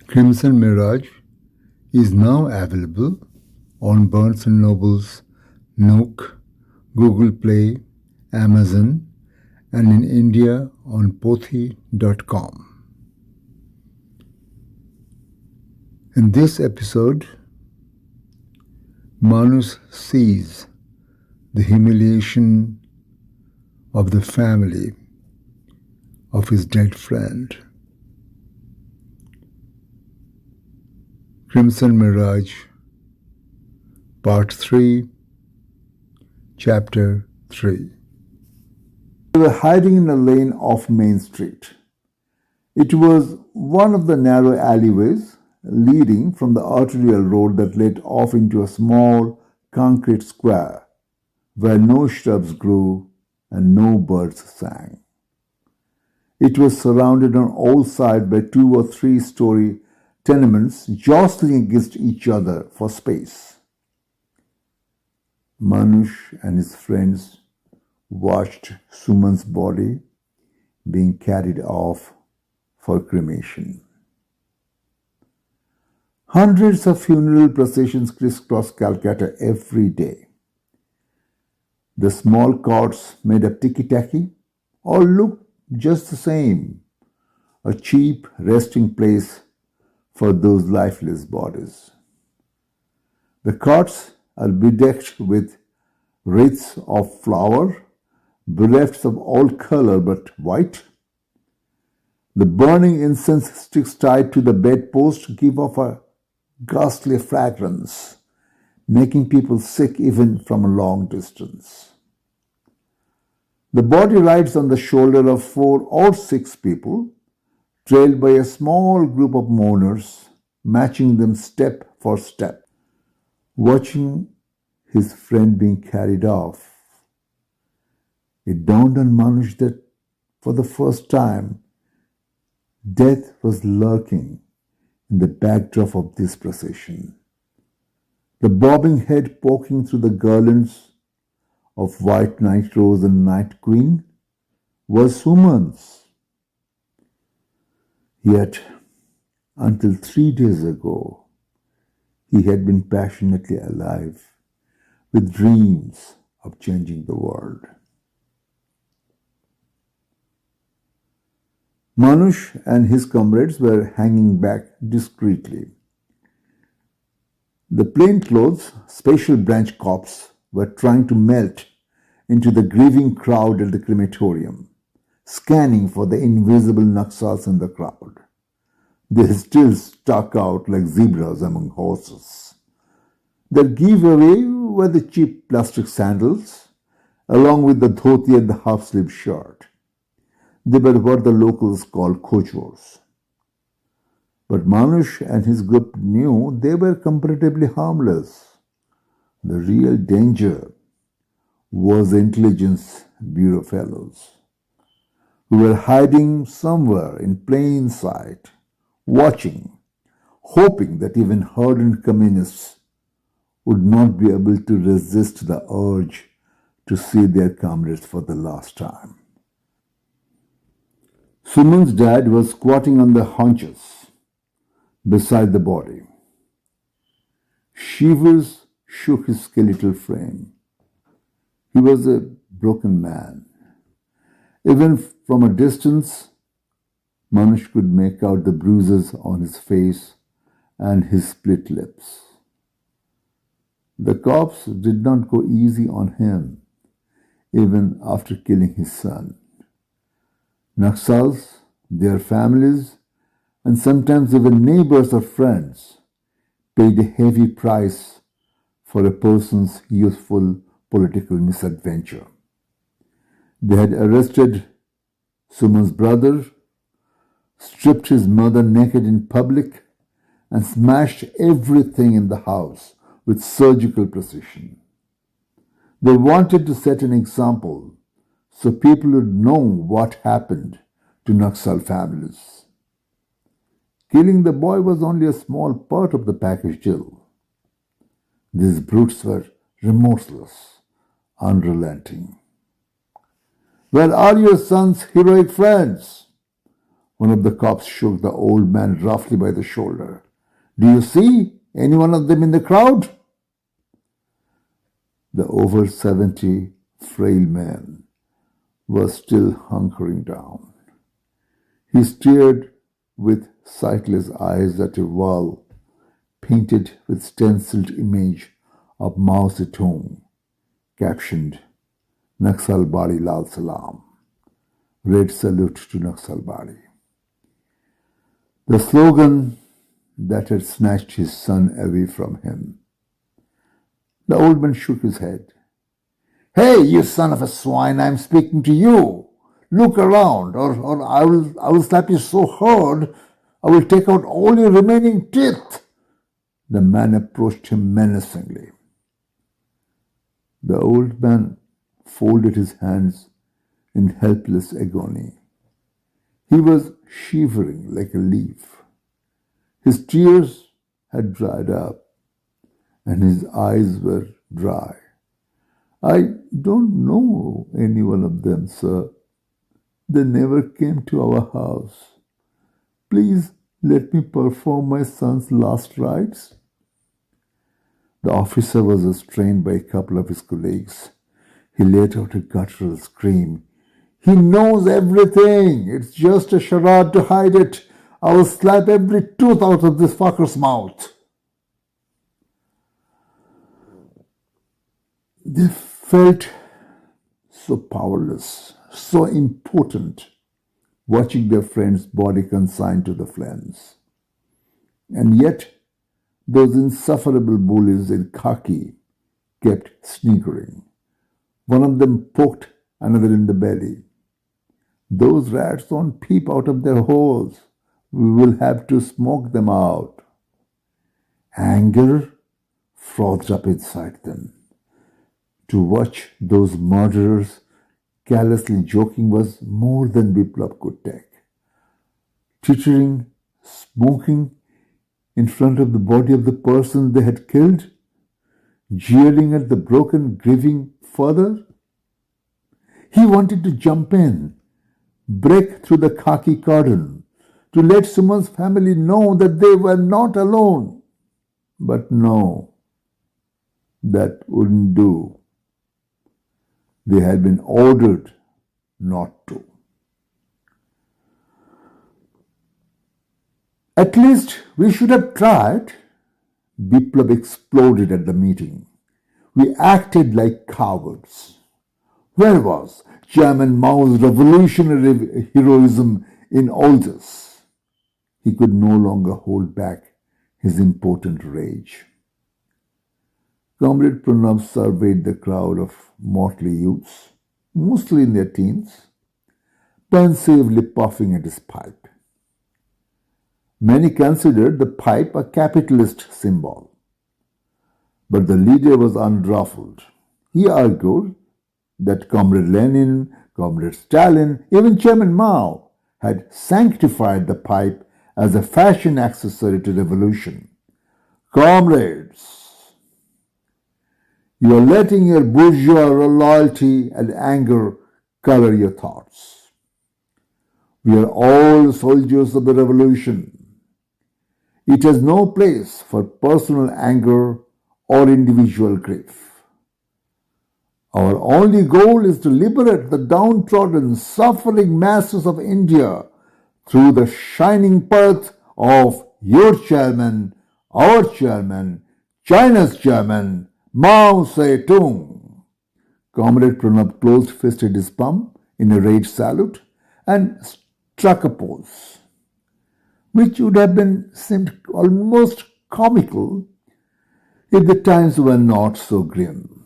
Crimson Mirage is now available on Barnes & Noble's Nook, Google Play, Amazon, and in India on pothi.com. In this episode, Manush sees the humiliation of the family of his dead friend. Crimson Mirage, Part 3, Chapter 3. They were hiding in a lane off Main Street. It was one of the narrow alleyways leading from the arterial road that led off into a small concrete square where no shrubs grew and no birds sang. It was surrounded on all sides by 2 or 3 story tenements jostling against each other for space. Manush and his friends watched Suman's body being carried off for cremation. Hundreds of funeral processions crisscross Calcutta every day. The small carts made of tiki-taki all looked just the same, a cheap resting place for those lifeless bodies. The carts are bedecked with wreaths of flower, bereft of all color but white. The burning incense sticks tied to the bedpost give off a ghastly fragrance, making people sick even from a long distance. The body rides on the shoulder of 4 or 6 people, trailed by a small group of mourners, matching them step for step. Watching his friend being carried off, it dawned on Manush that for the first time, death was lurking in the backdrop of this procession. The bobbing head poking through the garlands of white night rose and night queen was Suman's. Yet, until 3 days ago, he had been passionately alive with dreams of changing the world. Manush and his comrades were hanging back discreetly. The plainclothes special branch cops were trying to melt into the grieving crowd at the crematorium, scanning for the invisible Naxals in the crowd. They still stuck out like zebras among horses. Their giveaway were the cheap plastic sandals, along with the dhoti and the half-sleeve shirt. They were what the locals call kochors. But Manush and his group knew they were comparatively harmless. The real danger was the intelligence bureau fellows, who were hiding somewhere in plain sight, watching, hoping that even hardened communists would not be able to resist the urge to see their comrades for the last time. Suman's dad was squatting on the haunches beside the body. Shivers shook his skeletal frame. He was a broken man. Even from a distance, Manush could make out the bruises on his face and his split lips. The cops did not go easy on him, even after killing his son. Naxals, their families, and sometimes even neighbors or friends paid a heavy price for a person's youthful political misadventure. They had arrested Suman's brother, stripped his mother naked in public, and smashed everything in the house with surgical precision. They wanted to set an example so people would know what happened to Naxal families. Killing the boy was only a small part of the package deal. These brutes were remorseless, unrelenting. Where are your son's heroic friends? One of the cops shook the old man roughly by the shoulder. Do you see any one of them in the crowd? The over 70 frail man was still hunkering down. He stared with sightless eyes at a wall painted with stenciled image of Mao Zedong, captioned Naxalbari Lal Salam, red salute to Naxalbari. The slogan that had snatched his son away from him. The old man shook his head. Hey, you son of a swine, I'm speaking to you. Look around, or I will slap you so hard, I will take out all your remaining teeth. The man approached him menacingly. The old man folded his hands in helpless agony. He was shivering like a leaf. His tears had dried up, and his eyes were dry. I don't know any one of them, sir. They never came to our house. Please let me perform my son's last rites. The officer was restrained by a couple of his colleagues. He let out a guttural scream. He knows everything. It's just a charade to hide it. I will slap every tooth out of this fucker's mouth. They felt so powerless, so impotent, watching their friend's body consigned to the flames. And yet, those insufferable bullies in khaki kept sniggering. One of them poked another in the belly. Those rats won't peep out of their holes. We will have to smoke them out. Anger frothed up inside them. To watch those murderers callously joking was more than Biplab could take. Tittering, smoking in front of the body of the person they had killed, jeering at the broken, grieving father. He wanted to jump in, break through the khaki cordon, to let Suman's family know that they were not alone. But no, that wouldn't do. They had been ordered not to. At least we should have tried. Biplab exploded at the meeting. We acted like cowards. Where was Chairman Mao's revolutionary heroism in all this? He could no longer hold back his impotent rage. Comrade Pranav surveyed the crowd of motley youths, mostly in their teens, pensively puffing at his pipe. Many considered the pipe a capitalist symbol. But the leader was unruffled. He argued that Comrade Lenin, Comrade Stalin, even Chairman Mao had sanctified the pipe as a fashion accessory to revolution. Comrades, you are letting your bourgeois loyalty and anger color your thoughts. We are all soldiers of the revolution. It has no place for personal anger or individual grief. Our only goal is to liberate the downtrodden, suffering masses of India through the shining path of your chairman, our chairman, China's chairman, Mao Zedong. Comrade Pranab closed-fisted his palm in a rage salute and struck a pose, which would have seemed almost comical if the times were not so grim.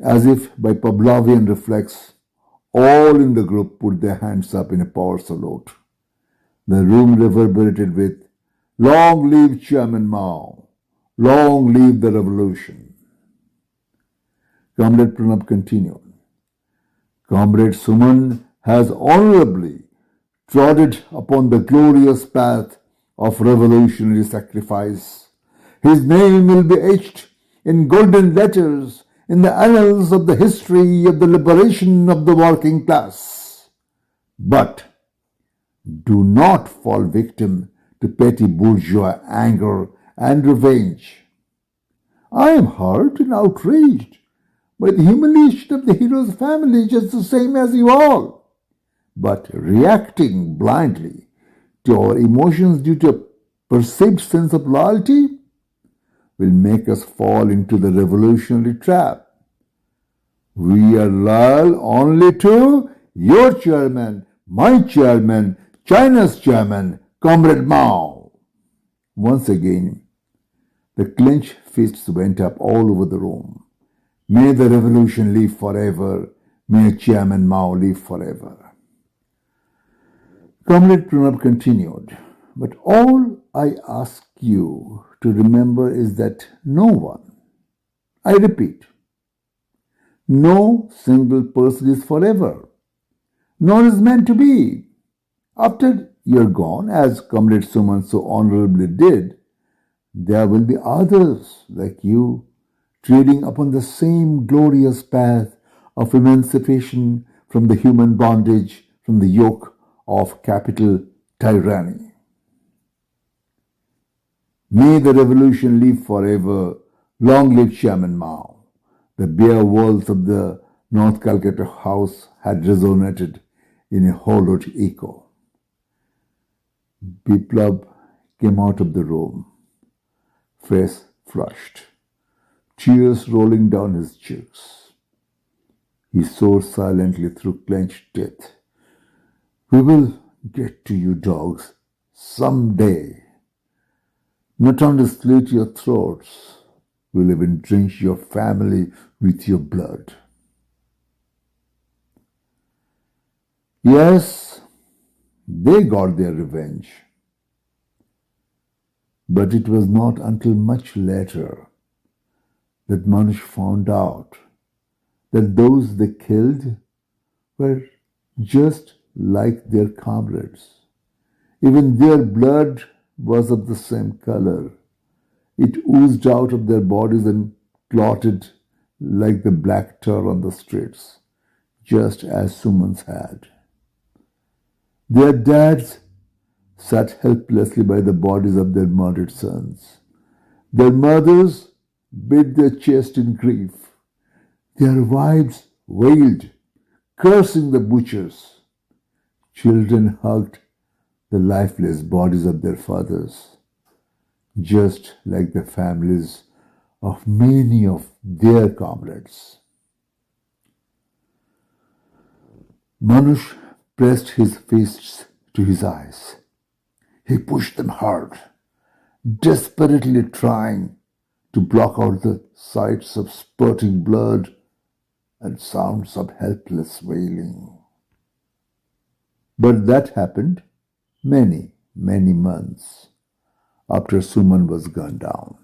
As if by Pavlovian reflex, all in the group put their hands up in a power salute. The room reverberated with, "Long live Chairman Mao! Long live the revolution!" Comrade Pranab continued. Comrade Suman has honorably trotted upon the glorious path of revolutionary sacrifice. His name will be etched in golden letters in the annals of the history of the liberation of the working class. But Do not fall victim to petty bourgeois anger and revenge. I am hurt and outraged by the humiliation of the hero's family just the same as you all. But reacting blindly to our emotions due to a perceived sense of loyalty will make us fall into the revolutionary trap. We are loyal only to your chairman, my chairman, China's chairman, Comrade Mao. Once again, the clenched fists went up all over the room. May the revolution live forever. May Chairman Mao live forever. Comrade Pranab continued, but all I ask you to remember is that no one, I repeat, no single person is forever, nor is meant to be. After you're gone, as Comrade Suman so honorably did, there will be others like you treading upon the same glorious path of emancipation from the human bondage, from the yoke of capital tyranny. May the revolution live forever. Long live Chairman Mao. The bare walls of the North Calcutta house had resonated in a hollowed echo. Biplab came out of the room, face flushed, tears rolling down his cheeks. He swore silently through clenched teeth. We will get to you dogs someday. Not only slit your throats, we'll even drench your family with your blood. Yes, they got their revenge. But it was not until much later that Manush found out that those they killed were just like their comrades. Even their blood was of the same color. It oozed out of their bodies and clotted like the black tar on the streets, just as Suman's had. Their dads sat helplessly by the bodies of their murdered sons. Their mothers beat their chest in grief. Their wives wailed, cursing the butchers. Children hugged the lifeless bodies of their fathers, just like the families of many of their comrades. Manush pressed his fists to his eyes. He pushed them hard, desperately trying to block out the sights of spurting blood and sounds of helpless wailing. But that happened many months after Suman was gunned down.